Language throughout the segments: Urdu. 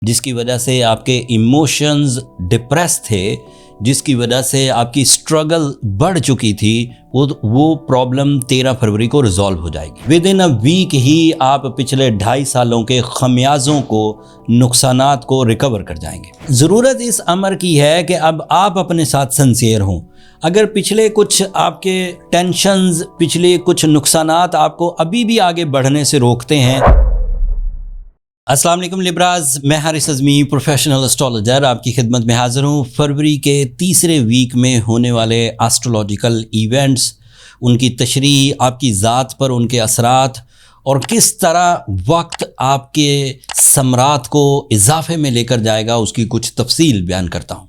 جس کی وجہ سے آپ کے ایموشنز ڈپریس تھے، جس کی وجہ سے آپ کی اسٹرگل بڑھ چکی تھی، وہ پرابلم 13 فروری کو ریزالو ہو جائے گی۔ ود ان اے ویک ہی آپ پچھلے 2.5 سالوں کے خمیازوں کو، نقصانات کو ریکور کر جائیں گے۔ ضرورت اس امر کی ہے کہ اب آپ اپنے ساتھ سنسیئر ہوں۔ اگر پچھلے کچھ آپ کے ٹینشنز، پچھلے کچھ نقصانات آپ کو ابھی بھی آگے بڑھنے سے روکتے ہیں۔ السلام علیکم لیبراز، میں حارث اعظمی پروفیشنل اسٹرالوجر آپ کی خدمت میں حاضر ہوں۔ فروری کے تیسرے ویک میں ہونے والے ایسٹرولوجیکل ایونٹس، ان کی تشریح، آپ کی ذات پر ان کے اثرات اور کس طرح وقت آپ کے ثمرات کو اضافے میں لے کر جائے گا، اس کی کچھ تفصیل بیان کرتا ہوں۔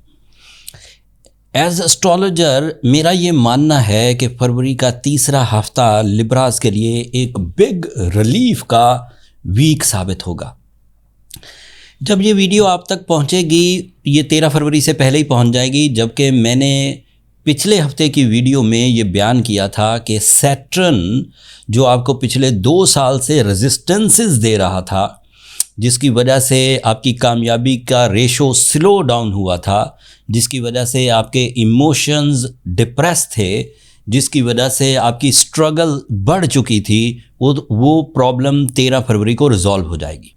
ایز اسٹرالوجر میرا یہ ماننا ہے کہ فروری کا تیسرا ہفتہ لیبراز کے لیے ایک بگ ریلیف کا ویک ثابت ہوگا۔ جب یہ ویڈیو آپ تک پہنچے گی، یہ 13 فروری سے پہلے ہی پہنچ جائے گی، جبکہ میں نے پچھلے ہفتے کی ویڈیو میں یہ بیان کیا تھا کہ سیٹرن جو آپ کو پچھلے 2 سال سے ریزسٹنسز دے رہا تھا، جس کی وجہ سے آپ کی کامیابی کا ریشو سلو ڈاؤن ہوا تھا، جس کی وجہ سے آپ کے ایموشنز ڈپریس تھے، جس کی وجہ سے آپ کی اسٹرگل بڑھ چکی تھی، وہ پرابلم 13 فروری کو ریزالو ہو جائے گی۔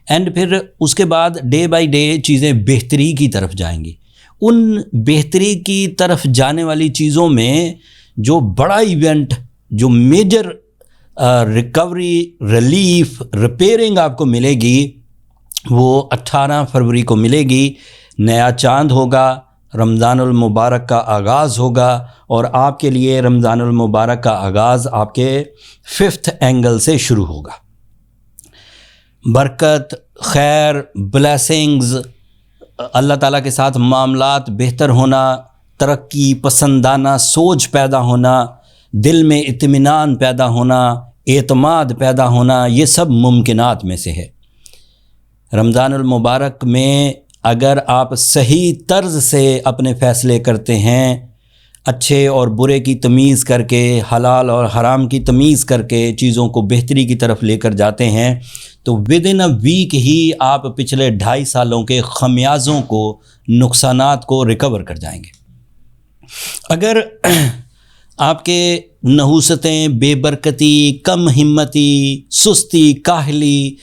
اینڈ پھر اس کے بعد ڈے بائی ڈے چیزیں بہتری کی طرف جائیں گی۔ ان بہتری کی طرف جانے والی چیزوں میں جو بڑا ایونٹ، جو میجر ریکوری، ریلیف، ریپیئرنگ آپ کو ملے گی، وہ 18 فروری کو ملے گی۔ نیا چاند ہوگا، رمضان المبارک کا آغاز ہوگا، اور آپ کے لیے رمضان المبارک کا آغاز آپ کے 5th اینگل سے شروع ہوگا۔ برکت، خیر، بلیسنگز، اللہ تعالیٰ کے ساتھ معاملات بہتر ہونا، ترقی پسندانہ سوچ پیدا ہونا، دل میں اطمینان پیدا ہونا، اعتماد پیدا ہونا، یہ سب ممکنات میں سے ہے۔ رمضان المبارک میں اگر آپ صحیح طرز سے اپنے فیصلے کرتے ہیں، اچھے اور برے کی تمیز کر کے، حلال اور حرام کی تمیز کر کے چیزوں کو بہتری کی طرف لے کر جاتے ہیں، تو ود ان اے ویک ہی آپ پچھلے 2.5 سالوں کے خمیازوں کو، نقصانات کو ریکور کر جائیں گے۔ اگر آپ کے نحوستیں، بے برکتی، کم ہمتی، سستی، کاہلی،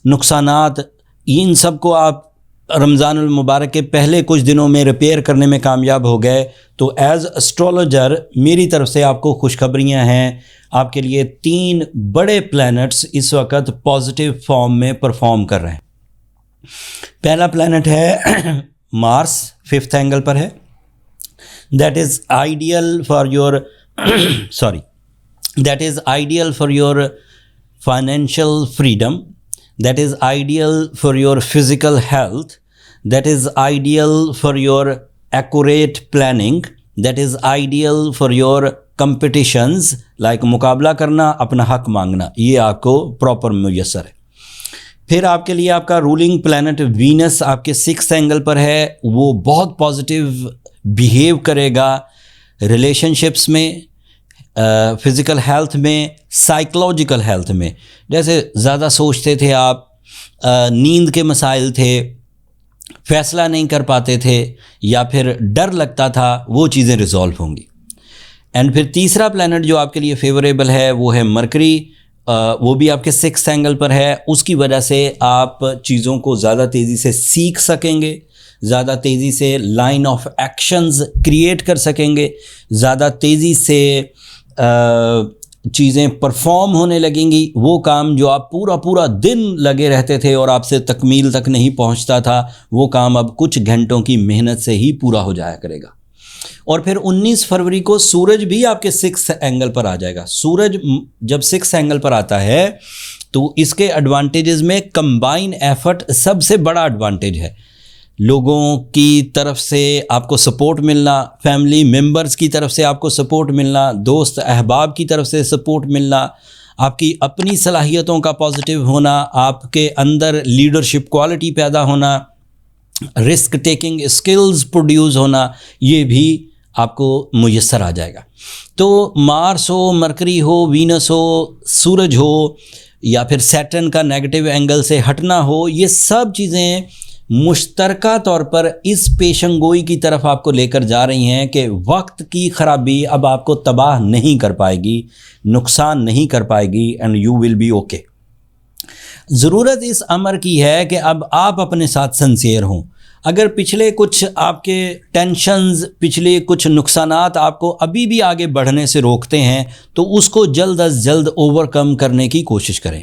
نقصانات، ان سب کو آپ رمضان المبارک کے پہلے کچھ دنوں میں ریپیئر کرنے میں کامیاب ہو گئے، تو ایز اسٹرولوجر میری طرف سے آپ کو خوشخبریاں ہیں۔ آپ کے لیے 3 بڑے پلینٹس اس وقت پازیٹیو فارم میں پرفارم کر رہے ہیں۔ پہلا پلینٹ ہے مارس، 5th اینگل پر ہے۔ That is ideal for your financial freedom, that is ideal for your physical health, that is ideal for your accurate planning, that is ideal for your competitions like مقابلہ کرنا، اپنا حق مانگنا، یہ آپ کو پراپر میسر ہے۔ پھر آپ کے لیے آپ کا رولنگ پلینٹ وینس آپ کے 6th اینگل پر ہے۔ وہ بہت پازیٹیو بیہیو کرے گا ریلیشن شپس میں، فزیکل ہیلتھ میں، سائیکولوجیکل ہیلتھ میں۔ جیسے زیادہ سوچتے تھے آپ، نیند کے مسائل تھے، فیصلہ نہیں کر پاتے تھے، یا پھر ڈر لگتا تھا، وہ چیزیں ریزالو ہوں گی۔ اینڈ پھر تیسرا پلینٹ جو آپ کے لیے فیوریبل ہے وہ ہے مرکری، وہ بھی آپ کے 6th اینگل پر ہے۔ اس کی وجہ سے آپ چیزوں کو زیادہ تیزی سے سیکھ سکیں گے، زیادہ تیزی سے لائن آف ایکشنز کریٹ کر سکیں گے، زیادہ تیزی سے چیزیں پرفارم ہونے لگیں گی۔ وہ کام جو آپ پورا دن لگے رہتے تھے اور آپ سے تکمیل تک نہیں پہنچتا تھا، وہ کام اب کچھ گھنٹوں کی محنت سے ہی پورا ہو جایا کرے گا۔ اور پھر 19 فروری کو سورج بھی آپ کے 6th اینگل پر آ جائے گا۔ سورج جب 6th اینگل پر آتا ہے تو اس کے ایڈوانٹیجز میں کمبائن ایفرٹ سب سے بڑا ایڈوانٹیج ہے۔ لوگوں کی طرف سے آپ کو سپورٹ ملنا، فیملی ممبرز کی طرف سے آپ کو سپورٹ ملنا، دوست احباب کی طرف سے سپورٹ ملنا، آپ کی اپنی صلاحیتوں کا پازیٹیو ہونا، آپ کے اندر لیڈرشپ کوالٹی پیدا ہونا، رسک ٹیکنگ اسکلز پروڈیوس ہونا، یہ بھی آپ کو میسر آ جائے گا۔ تو مارس ہو، مرکری ہو، وینس ہو، سورج ہو، یا پھر سیٹرن کا نیگیٹو اینگل سے ہٹنا ہو، یہ سب چیزیں مشترکہ طور پر اس پیشن گوئی کی طرف آپ کو لے کر جا رہی ہیں کہ وقت کی خرابی اب آپ کو تباہ نہیں کر پائے گی، نقصان نہیں کر پائے گی، and you will be okay. ضرورت اس امر کی ہے کہ اب آپ اپنے ساتھ سنسیئر ہوں۔ اگر پچھلے کچھ آپ کے ٹینشنز، پچھلے کچھ نقصانات آپ کو ابھی بھی آگے بڑھنے سے روکتے ہیں تو اس کو جلد از جلد اوور کم کرنے کی کوشش کریں۔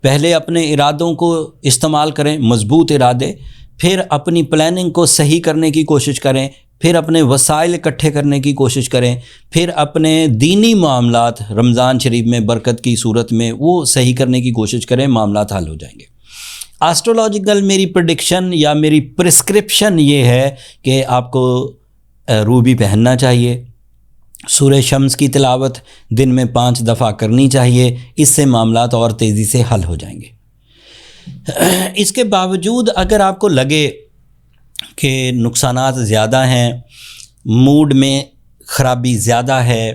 پہلے اپنے ارادوں کو استعمال کریں، مضبوط ارادے، پھر اپنی پلاننگ کو صحیح کرنے کی کوشش کریں، پھر اپنے وسائل اکٹھے کرنے کی کوشش کریں، پھر اپنے دینی معاملات رمضان شریف میں برکت کی صورت میں وہ صحیح کرنے کی کوشش کریں، معاملات حل ہو جائیں گے۔ آسٹرولوجیکل میری پریڈکشن یا میری پرسکرپشن یہ ہے کہ آپ کو روبی پہننا چاہیے، سورہ شمس کی تلاوت دن میں 5 دفعہ کرنی چاہیے، اس سے معاملات اور تیزی سے حل ہو جائیں گے۔ اس کے باوجود اگر آپ کو لگے کہ نقصانات زیادہ ہیں، موڈ میں خرابی زیادہ ہے،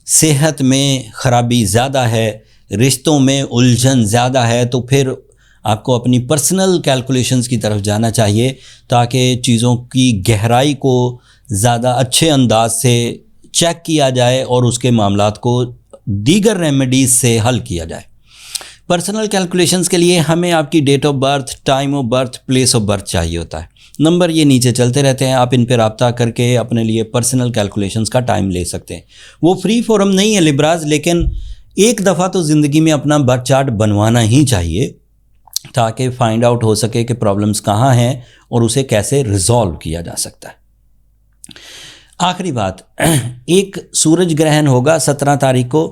صحت میں خرابی زیادہ ہے، رشتوں میں الجھن زیادہ ہے، تو پھر آپ کو اپنی پرسنل کیلکولیشنز کی طرف جانا چاہیے تاکہ چیزوں کی گہرائی کو زیادہ اچھے انداز سے چیک کیا جائے اور اس کے معاملات کو دیگر ریمیڈیز سے حل کیا جائے۔ پرسنل کیلکولیشنز کے لیے ہمیں آپ کی date of birth, time of birth, place of birth چاہیے ہوتا ہے۔ نمبر یہ نیچے چلتے رہتے ہیں، آپ ان پہ رابطہ کر کے اپنے لیے پرسنل کیلکولیشنز کا ٹائم لے سکتے ہیں۔ وہ فری فورم نہیں ہے لبراز، لیکن ایک دفعہ تو زندگی میں اپنا برتھ چارٹ بنوانا ہی چاہیے تاکہ فائنڈ آؤٹ ہو سکے کہ پرابلمز کہاں ہیں اور اسے کیسے ریزالو کیا جا سکتا ہے۔ آخری بات، ایک سورج گرہن ہوگا 17 تاریخ کو،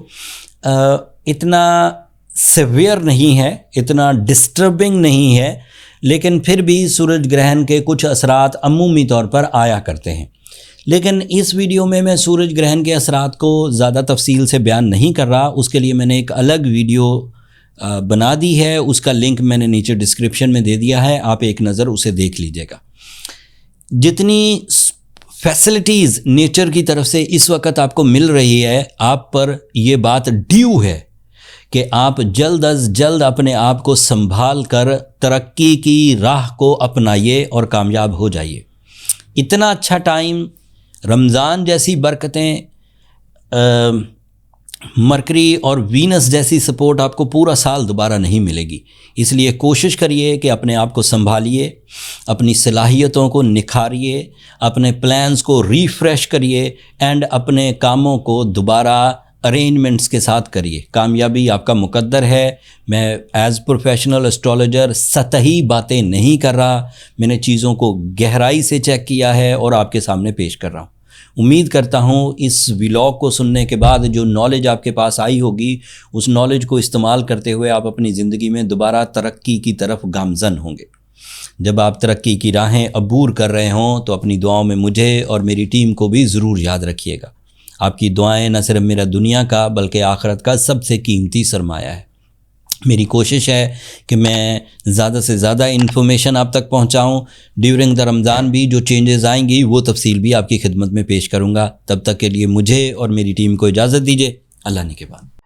اتنا سیویئر نہیں ہے، اتنا ڈسٹربنگ نہیں ہے، لیکن پھر بھی سورج گرہن کے کچھ اثرات عمومی طور پر آیا کرتے ہیں۔ لیکن اس ویڈیو میں سورج گرہن کے اثرات کو زیادہ تفصیل سے بیان نہیں کر رہا، اس کے لیے میں نے ایک الگ ویڈیو بنا دی ہے، اس کا لنک میں نے نیچے ڈسکرپشن میں دے دیا ہے، آپ ایک نظر اسے دیکھ لیجئے گا۔ جتنی فیسلٹیز نیچر کی طرف سے اس وقت آپ کو مل رہی ہے، آپ پر یہ بات ڈیو ہے کہ آپ جلد از جلد اپنے آپ کو سنبھال کر ترقی کی راہ کو اپنائیے اور کامیاب ہو جائیے۔ اتنا اچھا ٹائم، رمضان جیسی برکتیں، مرکری اور وینس جیسی سپورٹ آپ کو پورا سال دوبارہ نہیں ملے گی۔ اس لیے کوشش کریے کہ اپنے آپ کو سنبھالیے، اپنی صلاحیتوں کو نکھاریے، اپنے پلانز کو ریفریش کریے اینڈ اپنے کاموں کو دوبارہ ارینجمنٹس کے ساتھ کریے۔ کامیابی آپ کا مقدر ہے۔ میں ایز پروفیشنل اسٹرالوجر سطحی باتیں نہیں کر رہا، میں نے چیزوں کو گہرائی سے چیک کیا ہے اور آپ کے سامنے پیش کر رہا ہوں۔ امید کرتا ہوں اس ولاگ کو سننے کے بعد جو نالج آپ کے پاس آئی ہوگی، اس نالج کو استعمال کرتے ہوئے آپ اپنی زندگی میں دوبارہ ترقی کی طرف گامزن ہوں گے۔ جب آپ ترقی کی راہیں عبور کر رہے ہوں تو اپنی دعاؤں میں مجھے اور میری ٹیم کو بھی ضرور یاد رکھیے گا۔ آپ کی دعائیں نہ صرف میرا دنیا کا بلکہ آخرت کا سب سے قیمتی سرمایہ ہے۔ میری کوشش ہے کہ میں زیادہ سے زیادہ انفارمیشن آپ تک پہنچاؤں۔ ڈیورنگ دا رمضان بھی جو چینجز آئیں گی وہ تفصیل بھی آپ کی خدمت میں پیش کروں گا۔ تب تک کے لیے مجھے اور میری ٹیم کو اجازت دیجیے۔ اللہ نے کے بعد۔